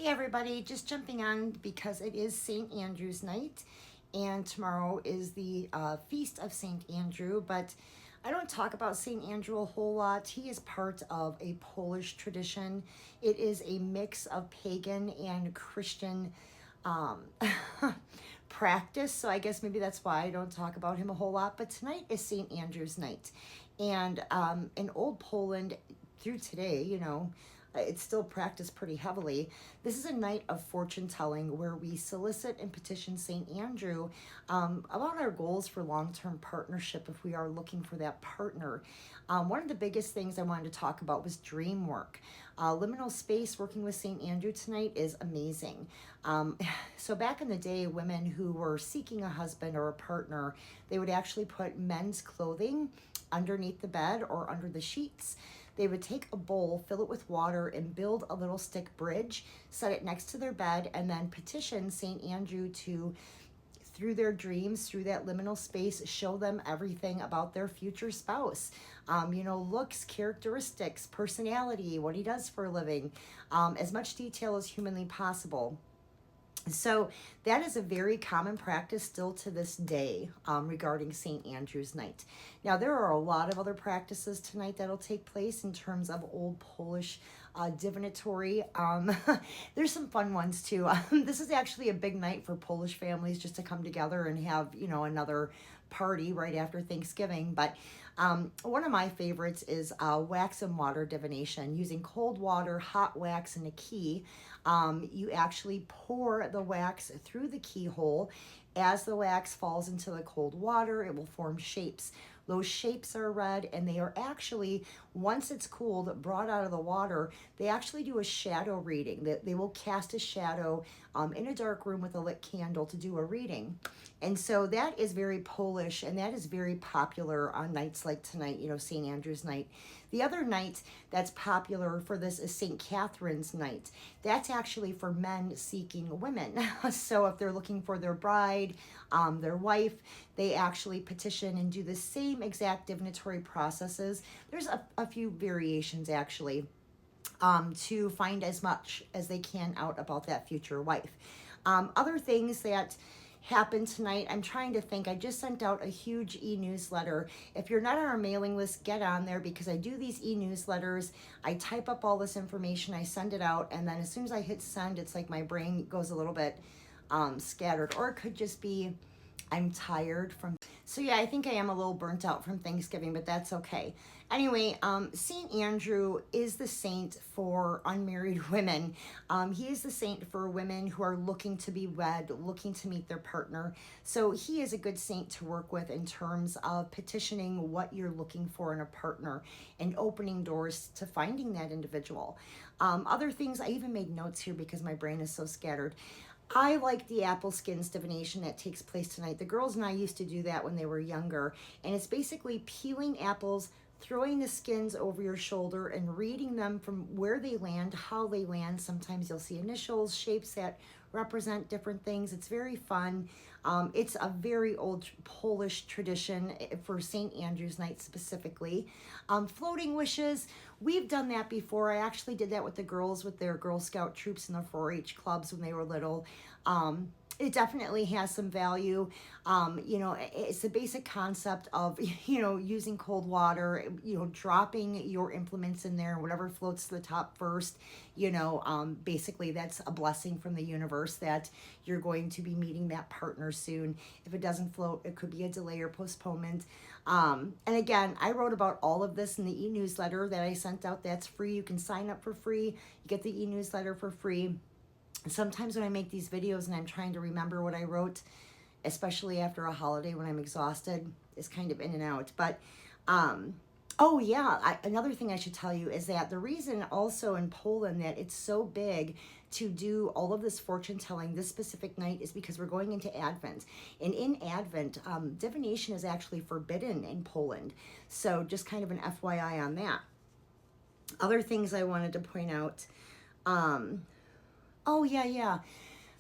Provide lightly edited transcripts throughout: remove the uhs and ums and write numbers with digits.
Hey everybody, just jumping on because it is St. Andrew's night and tomorrow is the feast of St. Andrew, but I don't talk about St. Andrew a whole lot. He is part of a Polish tradition. It is a mix of pagan and Christian um, practice, so I guess maybe that's why I don't talk about him a whole lot, but tonight is St. Andrew's night. And in old Poland, through today, it's still practiced pretty heavily. This is a night of fortune telling where we solicit and petition St. Andrew about our goals for long-term partnership if we are looking for that partner. One of the biggest things I wanted to talk about was dream work. Liminal space working with St. Andrew tonight is amazing. So back in the day, women who were seeking a husband or a partner, they would actually put men's clothing underneath the bed or under the sheets. They would take a bowl, fill it with water, and build a little stick bridge, set it next to their bed, and then petition St. Andrew to, through their dreams, through that liminal space, show them everything about their future spouse. Looks, characteristics, personality, what he does for a living, as much detail as humanly possible. So that is a very common practice still to this day regarding St. Andrew's night. Now, there are a lot of other practices tonight that'll take place in terms of old Polish divinatory. There's some fun ones too. This is actually a big night for Polish families just to come together and have, another party right after Thanksgiving. But one of my favorites is wax and water divination. Using cold water, hot wax, and a key. You actually pour the wax through the keyhole. As the wax falls into the cold water, it will form shapes. Those shapes are red, and they are actually, once it's cooled, brought out of the water, they actually do a shadow reading. They will cast a shadow in a dark room with a lit candle to do a reading. And so that is very Polish, and that is very popular on nights like tonight, St. Andrew's night. The other night that's popular for this is St. Catherine's night. That's actually for men seeking women. So if they're looking for their bride, their wife, they actually petition and do the same exact divinatory processes. There's a few variations actually to find as much as they can out about that future wife. Other things that happened tonight, I'm trying to think. I just sent out a huge e-newsletter. If you're not on our mailing list, get on there because I do these e-newsletters. I type up all this information, I send it out, and then as soon as I hit send, it's like my brain goes a little bit scattered, or it could just be I'm tired from. So yeah, I think I am a little burnt out from Thanksgiving, but that's okay. Anyway, St. Andrew is the saint for unmarried women. He is the saint for women who are looking to be wed, looking to meet their partner. So he is a good saint to work with in terms of petitioning what you're looking for in a partner and opening doors to finding that individual. Other things, I even made notes here because my brain is so scattered. I like the apple skins divination that takes place tonight. The girls and I used to do that when they were younger. And it's basically peeling apples, throwing the skins over your shoulder and reading them from where they land, how they land. Sometimes you'll see initials, shapes that represent different things. It's very fun. It's a very old Polish tradition for St. Andrew's night specifically. Floating wishes, we've done that before. I actually did that with the girls with their Girl Scout troops and the 4-H clubs when they were little. It definitely has some value. It's the basic concept of, using cold water, dropping your implements in there, whatever floats to the top first, basically that's a blessing from the universe that you're going to be meeting that partner soon. If it doesn't float, it could be a delay or postponement. And again, I wrote about all of this in the e-newsletter that I sent out. That's free. You can sign up for free. You get the e-newsletter for free. Sometimes when I make these videos and I'm trying to remember what I wrote, especially after a holiday when I'm exhausted, it's kind of in and out. But, oh yeah, another thing I should tell you is that the reason also in Poland that it's so big to do all of this fortune telling this specific night is because we're going into Advent. And in Advent, divination is actually forbidden in Poland. So just kind of an FYI on that. Other things I wanted to point out, oh, yeah.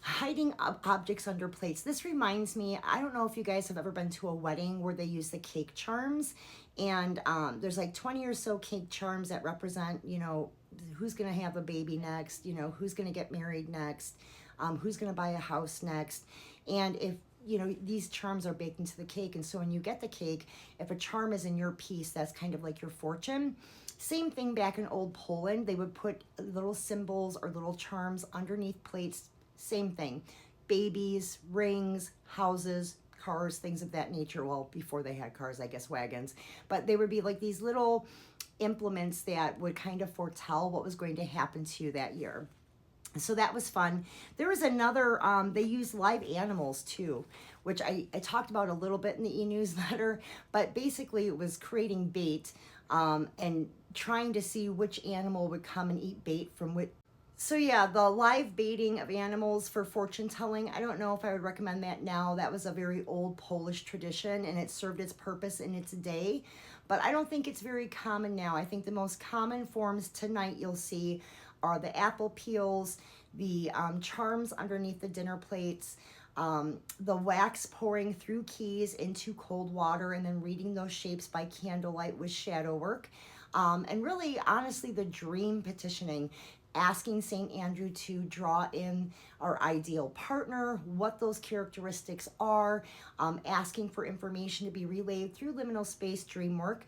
Hiding objects under plates. This reminds me, I don't know if you guys have ever been to a wedding where they use the cake charms. And there's like 20 or so cake charms that represent, who's going to have a baby next, you know, who's going to get married next, who's going to buy a house next. And if, you know, these charms are baked into the cake. And so when you get the cake, if a charm is in your piece, that's kind of like your fortune. Same thing back in old Poland. They would put little symbols or little charms underneath plates. Same thing. Babies, rings, houses, cars, things of that nature. Well, before they had cars, I guess wagons. But they would be like these little implements that would kind of foretell what was going to happen to you that year. So that was fun. There was another, they used live animals too, which I talked about a little bit in the e-newsletter, but basically it was creating bait and trying to see which animal would come and eat bait from which. So yeah, the live baiting of animals for fortune telling, I don't know if I would recommend that now. That was a very old Polish tradition and it served its purpose in its day, but I don't think it's very common now. I think the most common forms tonight you'll see are the apple peels, the charms underneath the dinner plates, the wax pouring through keys into cold water and then reading those shapes by candlelight with shadow work. And really, honestly, the dream petitioning, asking St. Andrew to draw in our ideal partner, what those characteristics are, asking for information to be relayed through liminal space dream work.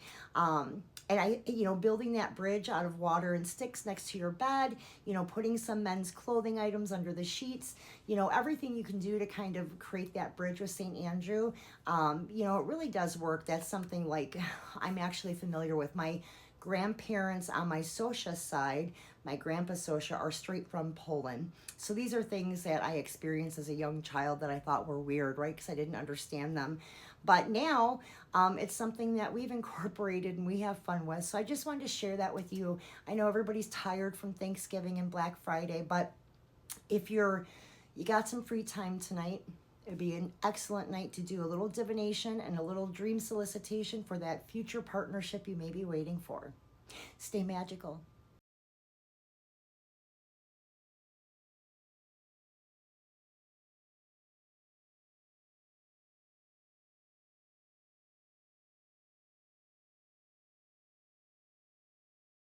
And I, you know, building that bridge out of water and sticks next to your bed, you know, putting some men's clothing items under the sheets, you know, everything you can do to kind of create that bridge with St. Andrew. You know, it really does work. That's something like I'm actually familiar with. My grandparents on my Socia side, my grandpa Socia, are straight from Poland. So these are things that I experienced as a young child that I thought were weird, right? Because I didn't understand them. But now it's something that we've incorporated and we have fun with. So I just wanted to share that with you. I know everybody's tired from Thanksgiving and Black Friday, but if you got some free time tonight, it'd be an excellent night to do a little divination and a little dream solicitation for that future partnership you may be waiting for. Stay magical.